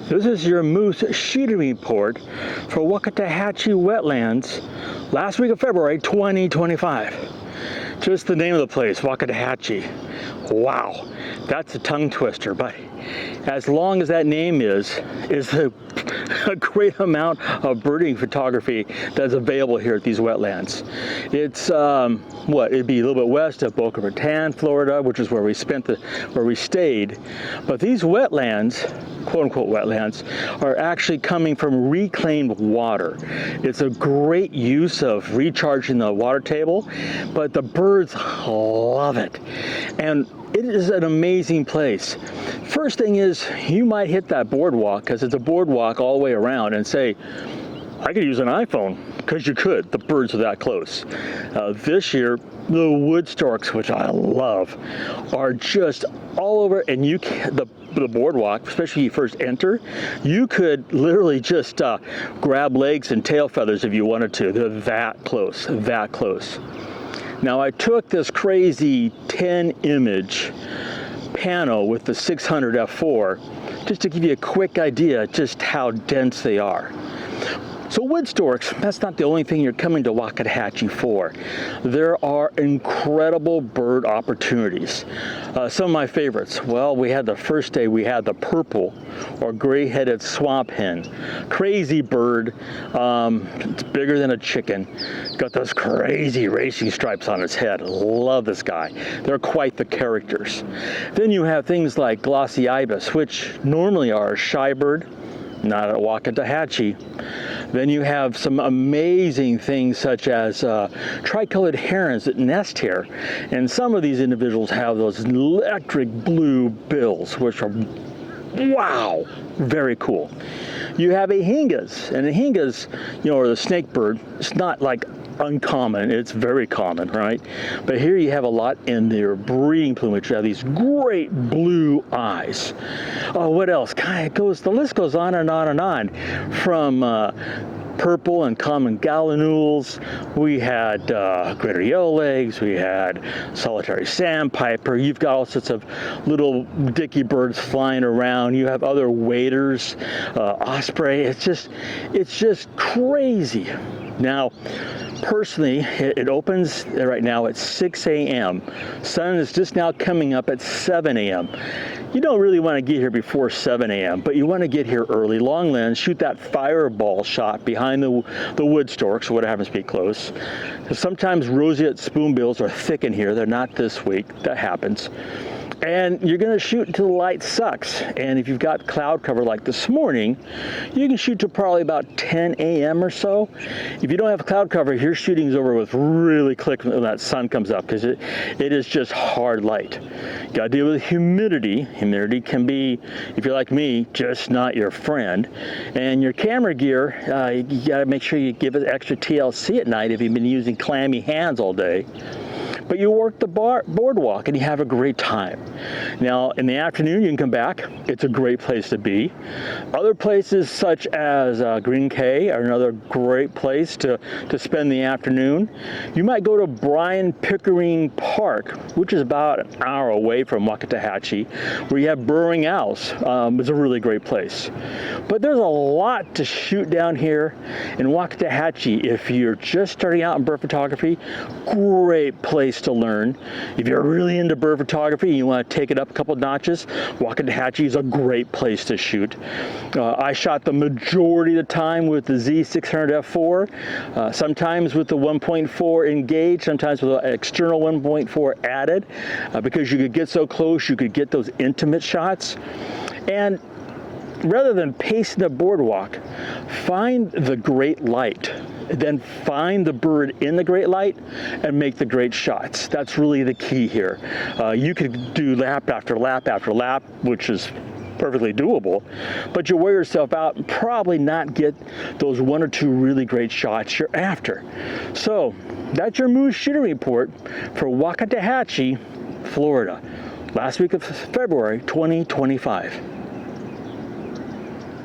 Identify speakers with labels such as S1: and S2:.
S1: This is your moose shooting report for Wakodahatchee Wetlands, last week of February 2025. Just the name of the place, Wakodahatchee. Wow, that's a tongue twister, but as long as that name is a great amount of birding photography that's available here at these wetlands. It's it'd be a little bit west of Boca Raton, Florida, which is where we stayed. But these wetlands, quote unquote wetlands, are actually coming from reclaimed water. It's a great use of recharging the water table, but the birds love it. And it is an amazing place. First thing is, you might hit that boardwalk, because it's a boardwalk all the way around, and say, I could use an iPhone, because you could. The birds are that close. This year, the wood storks, which I love, are just all over, and the boardwalk, especially when you first enter, you could literally just grab legs and tail feathers if you wanted to. They're that close, that close. Now, I took this crazy 10-image pano with the 600 f4 just to give you a quick idea just how dense they are. So wood storks, that's not the only thing you're coming to Wakodahatchee for. There are incredible bird opportunities. Some of my favorites, well, we had the first day, we had the purple or gray-headed swamp hen. Crazy bird, it's bigger than a chicken. Got those crazy racing stripes on its head. Love this guy. They're quite the characters. Then you have things like glossy ibis, which normally are a shy bird, not at Wakodahatchee. Then you have some amazing things such as tricolored herons that nest here. And some of these individuals have those electric blue bills, which are, wow, very cool. You have ahingas, and ahingas, are the snake bird. It's not like uncommon, it's very common, right? But here you have a lot in their breeding plumage. You have these great blue eyes. Oh, what else? The list goes on and on and on. From purple and common gallinules, we had greater yellowlegs, we had solitary sandpiper. You've got all sorts of little dicky birds flying around. You have other waders, osprey. It's just crazy. Now, personally, it opens right now at 6 a.m. Sun is just now coming up at 7 a.m. You don't really want to get here before 7 a.m., but you want to get here early. Long lens, shoot that fireball shot behind the wood storks, or what happens to be close. Sometimes roseate spoonbills are thick in here. They're not this week. That happens. And you're going to shoot until the light sucks. And if you've got cloud cover like this morning, you can shoot to probably about 10 a.m. or so. If you don't have cloud cover, your shooting's over with really quick when that sun comes up, because it is just hard light. You got to deal with humidity. Humidity can be, if you're like me, just not your friend. And your camera gear, you got to make sure you give it extra TLC at night if you've been using clammy hands all day. But you work the boardwalk and you have a great time. Now, in the afternoon, you can come back. It's a great place to be. Other places such as Green Cay are another great place to spend the afternoon. You might go to Brian Pickering Park, which is about an hour away from Wakodahatchee, where you have burrowing owls. It's a really great place. But there's a lot to shoot down here in Wakodahatchee. If you're just starting out in bird photography, great place to learn. If you're really into bird photography and you want to take it up a couple notches, Wakodahatchee is a great place to shoot. I shot the majority of the time with the Z600 f4, sometimes with the 1.4 engaged, sometimes with an external 1.4 added, because you could get so close, you could get those intimate shots. And rather than pacing the boardwalk, find the great light. Then find the bird in the great light and make the great shots. That's really the key here. You could do lap after lap after lap, which is perfectly doable, but you'll wear yourself out and probably not get those one or two really great shots you're after. So that's your moose shooting report for Wakodahatchee, Florida, last week of February 2025.